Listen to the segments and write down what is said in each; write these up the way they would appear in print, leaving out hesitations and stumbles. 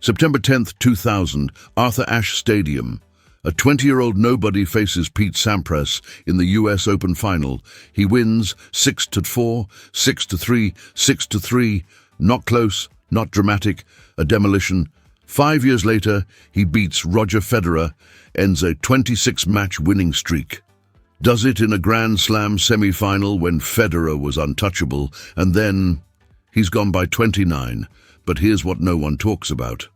September 10th, 2000, Arthur Ashe Stadium. A 20-year-old nobody faces Pete Sampras in the US Open final. He wins 6-4, 6-3, 6-3. Not close, not dramatic, a demolition. 5 years later, he beats Roger Federer, ends a 26-match winning streak. Does it in a Grand Slam semi-final when Federer was untouchable, and then he's gone by 29. But here's what no one talks about.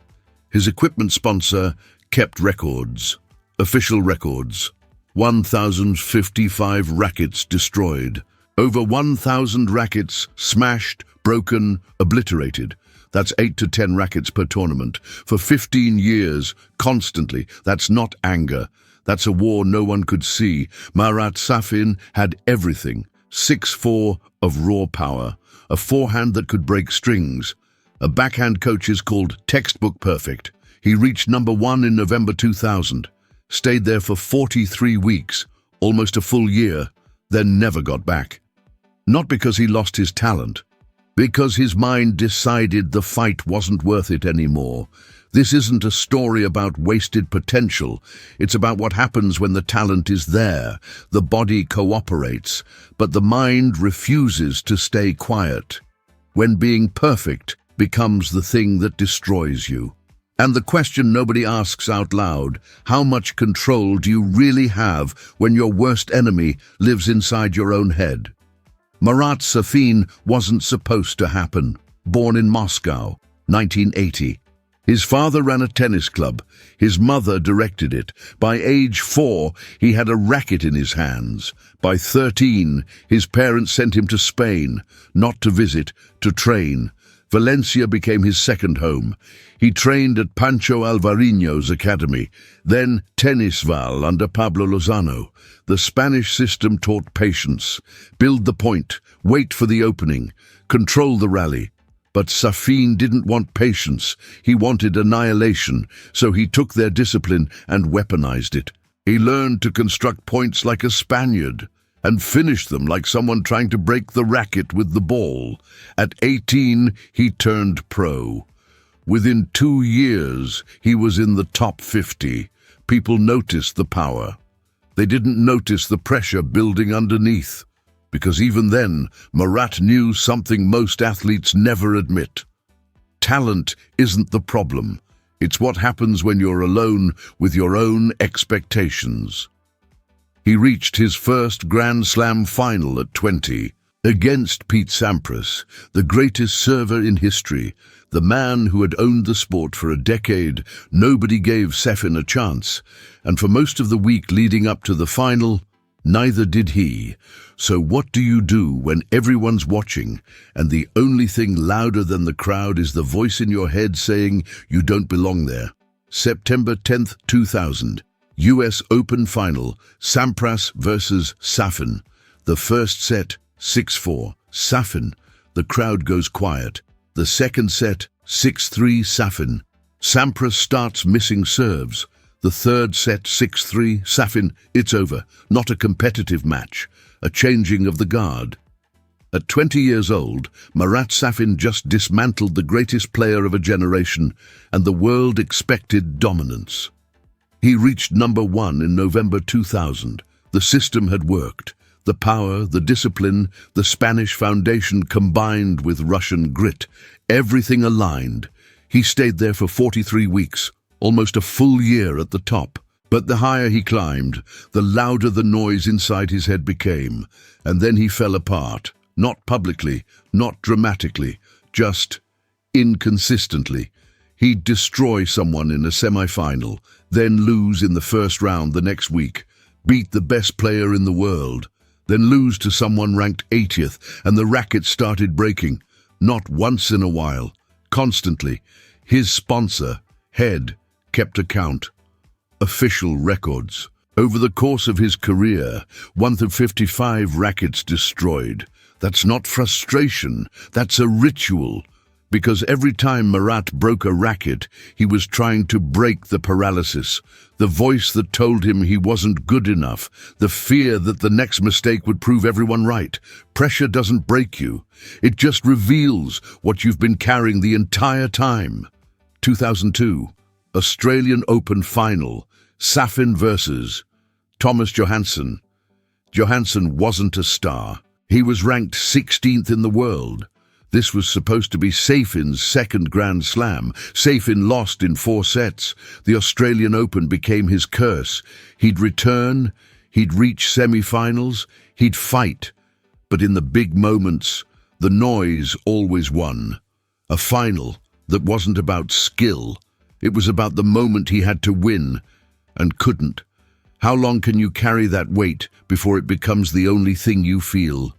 His equipment sponsor kept records. Official records. 1,055 rackets destroyed. Over 1,000 rackets smashed, broken, obliterated. That's 8 to 10 rackets per tournament. For 15 years, constantly. That's not anger. That's a war no one could see. Marat Safin had everything. 6'4" of raw power. A forehand that could break strings. A backhand coaches called textbook perfect. He reached #1 in November 2000. Stayed there for 43 weeks, almost a full year, then never got back. Not because he lost his talent. Because his mind decided the fight wasn't worth it anymore. This isn't a story about wasted potential. It's about what happens when the talent is there. The body cooperates, but the mind refuses to stay quiet. When being perfect becomes the thing that destroys you. And the question nobody asks out loud, how much control do you really have when your worst enemy lives inside your own head? Marat Safin wasn't supposed to happen. Born in Moscow, 1980. His father ran a tennis club. His mother directed it. By age 4, he had a racket in his hands. By 13, his parents sent him to Spain, not to visit, to train. Valencia became his second home. He trained at Pancho Alvarinho's academy, then Tenisval under Pablo Lozano. The Spanish system taught patience. Build the point, wait for the opening, control the rally. But Safin didn't want patience. He wanted annihilation, so he took their discipline and weaponized it. He learned to construct points like a Spaniard and finish them like someone trying to break the racket with the ball. At 18, he turned pro. Within 2 years, he was in the top 50. People noticed the power. They didn't notice the pressure building underneath. Because even then, Marat knew something most athletes never admit. Talent isn't the problem. It's what happens when you're alone with your own expectations. He reached his first Grand Slam final at 20, against Pete Sampras, the greatest server in history, the man who had owned the sport for a decade. Nobody gave Safin a chance, and for most of the week leading up to the final, neither did he. So what do you do when everyone's watching, and the only thing louder than the crowd is the voice in your head saying you don't belong there? September 10th, 2000. US Open Final, Sampras versus Safin. The first set, 6-4, Safin. The crowd goes quiet. The second set, 6-3, Safin. Sampras starts missing serves. The third set, 6-3, Safin. It's over. Not a competitive match. A changing of the guard. At 20 years old, Marat Safin just dismantled the greatest player of a generation, and the world expected dominance. He reached #1 in November 2000. The system had worked. The power, the discipline, the Spanish foundation combined with Russian grit. Everything aligned. He stayed there for 43 weeks, almost a full year at the top. But the higher he climbed, the louder the noise inside his head became. And then he fell apart. Not publicly, not dramatically, just inconsistently. He'd destroy someone in a semi-final, then lose in the first round the next week, beat the best player in the world, then lose to someone ranked 80th, and the racket started breaking. Not once in a while, constantly. His sponsor, Head, kept account. Official records. Over the course of his career, 155 rackets destroyed. That's not frustration, that's a ritual. Because every time Marat broke a racket, he was trying to break the paralysis, the voice that told him he wasn't good enough, the fear that the next mistake would prove everyone right. Pressure doesn't break you. It just reveals what you've been carrying the entire time. 2002, Australian Open Final, Safin versus Thomas Johansson. Johansson wasn't a star. He was ranked 16th in the world. This was supposed to be Safin's second Grand Slam. Safin lost in 4 sets. The Australian Open became his curse. He'd return, he'd reach semi-finals, he'd fight. But in the big moments, the noise always won. A final that wasn't about skill. It was about the moment he had to win, and couldn't. How long can you carry that weight before it becomes the only thing you feel?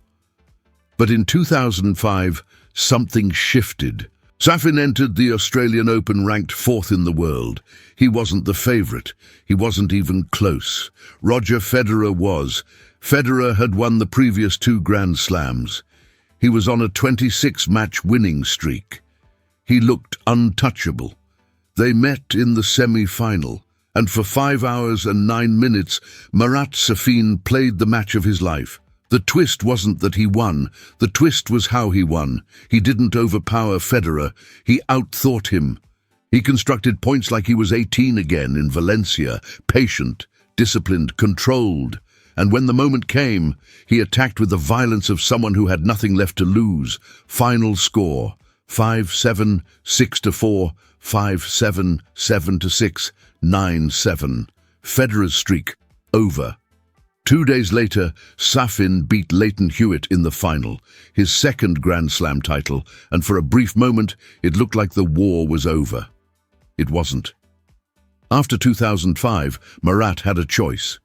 But in 2005, something shifted. Safin entered the Australian Open ranked 4th in the world. He wasn't the favourite. He wasn't even close. Roger Federer was. Federer had won the previous 2 Grand Slams. He was on a 26-match winning streak. He looked untouchable. They met in the semi-final, and for 5 hours and 9 minutes, Marat Safin played the match of his life. The twist wasn't that he won. The twist was how he won. He didn't overpower Federer. He outthought him. He constructed points like he was 18 again in Valencia, patient, disciplined, controlled. And when the moment came, he attacked with the violence of someone who had nothing left to lose. Final score, 5-7, 6-4, 5-7, 7-6, 9-7. Federer's streak over. 2 days later, Safin beat Leighton Hewitt in the final, his second Grand Slam title, and for a brief moment, it looked like the war was over. It wasn't. After 2005, Marat had a choice.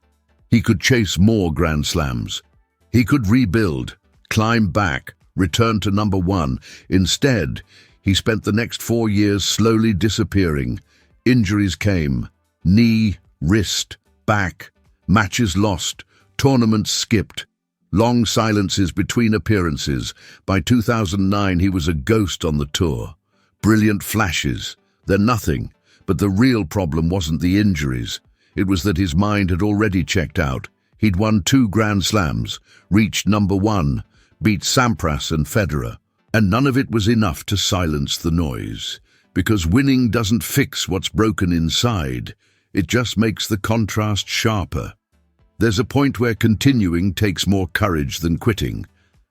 He could chase more Grand Slams. He could rebuild, climb back, return to number 1. Instead, he spent the next 4 years slowly disappearing. Injuries came. Knee, wrist, back, matches lost, tournaments skipped, long silences between appearances. By 2009, he was a ghost on the tour. Brilliant flashes, then nothing. But the real problem wasn't the injuries. It was that his mind had already checked out. He'd won 2 Grand Slams, reached number 1, beat Sampras and Federer. And none of it was enough to silence the noise. Because winning doesn't fix what's broken inside. It just makes the contrast sharper. There's a point where continuing takes more courage than quitting.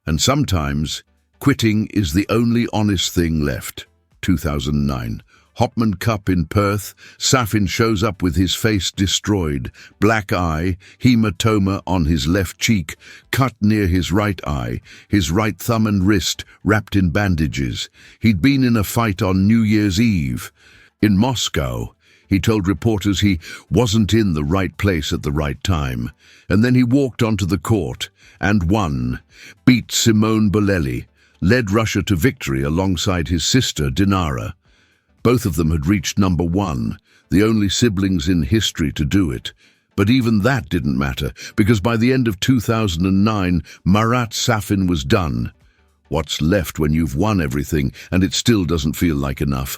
And sometimes, quitting is the only honest thing left. 2009. Hopman Cup in Perth, Safin shows up with his face destroyed, black eye, hematoma on his left cheek, cut near his right eye, his right thumb and wrist wrapped in bandages. He'd been in a fight on New Year's Eve. In Moscow, he told reporters he wasn't in the right place at the right time. And then he walked onto the court and won, beat Simone Bolelli, led Russia to victory alongside his sister Dinara. Both of them had reached number 1, the only siblings in history to do it. But even that didn't matter, because by the end of 2009, Marat Safin was done. What's left when you've won everything and it still doesn't feel like enough?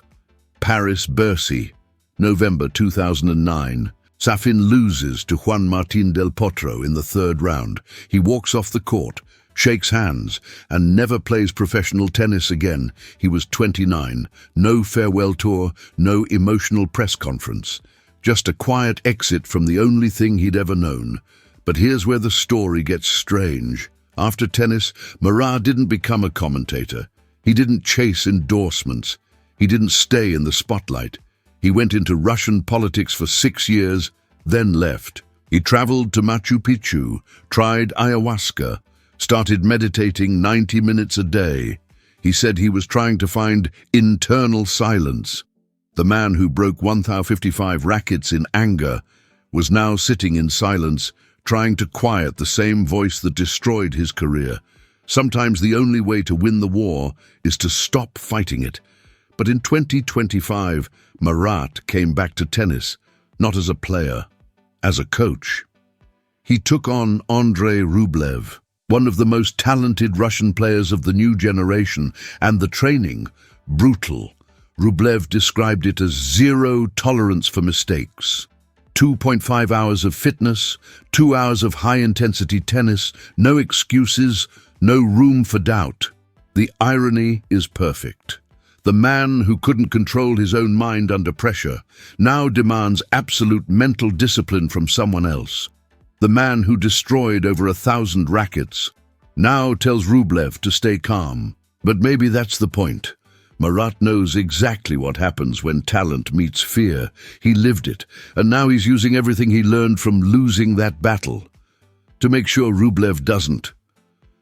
Paris-Bercy, November 2009. Safin loses to Juan Martín del Potro in the 3rd round. He walks off the court, shakes hands, and never plays professional tennis again. He was 29. No farewell tour, no emotional press conference. Just a quiet exit from the only thing he'd ever known. But here's where the story gets strange. After tennis, Marat didn't become a commentator. He didn't chase endorsements. He didn't stay in the spotlight. He went into Russian politics for 6 years, then left. He traveled to Machu Picchu, tried ayahuasca, started meditating 90 minutes a day. He said he was trying to find internal silence. The man who broke 1,055 rackets in anger was now sitting in silence, trying to quiet the same voice that destroyed his career. Sometimes the only way to win the war is to stop fighting it. But in 2025, Marat came back to tennis, not as a player, as a coach. He took on Andrei Rublev, one of the most talented Russian players of the new generation, and the training, brutal. Rublev described it as 0 tolerance for mistakes. 2.5 hours of fitness, 2 hours of high-intensity tennis, no excuses, no room for doubt. The irony is perfect. The man who couldn't control his own mind under pressure now demands absolute mental discipline from someone else. The man who destroyed over 1,000 rackets now tells Rublev to stay calm. But maybe that's the point. Marat knows exactly what happens when talent meets fear. He lived it, and now he's using everything he learned from losing that battle to make sure Rublev doesn't.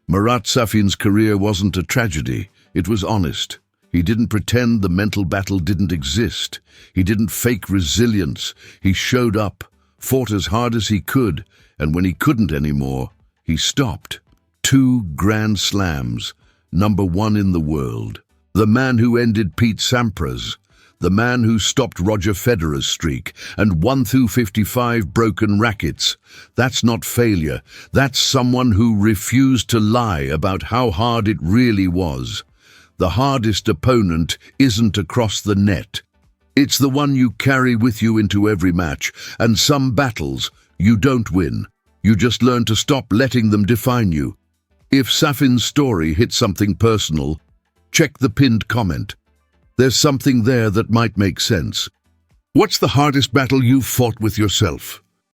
Marat Safin's career wasn't a tragedy, it was honest. He didn't pretend the mental battle didn't exist. He didn't fake resilience. He showed up, fought as hard as he could, and when he couldn't anymore, he stopped. 2 Grand Slams, #1 in the world. The man who ended Pete Sampras, the man who stopped Roger Federer's streak, and won through 55 broken rackets. That's not failure. That's someone who refused to lie about how hard it really was. The hardest opponent isn't across the net. It's the one you carry with you into every match, and some battles you don't win. You just learn to stop letting them define you. If Safin's story hit something personal, check the pinned comment. There's something there that might make sense. What's the hardest battle you've fought with yourself?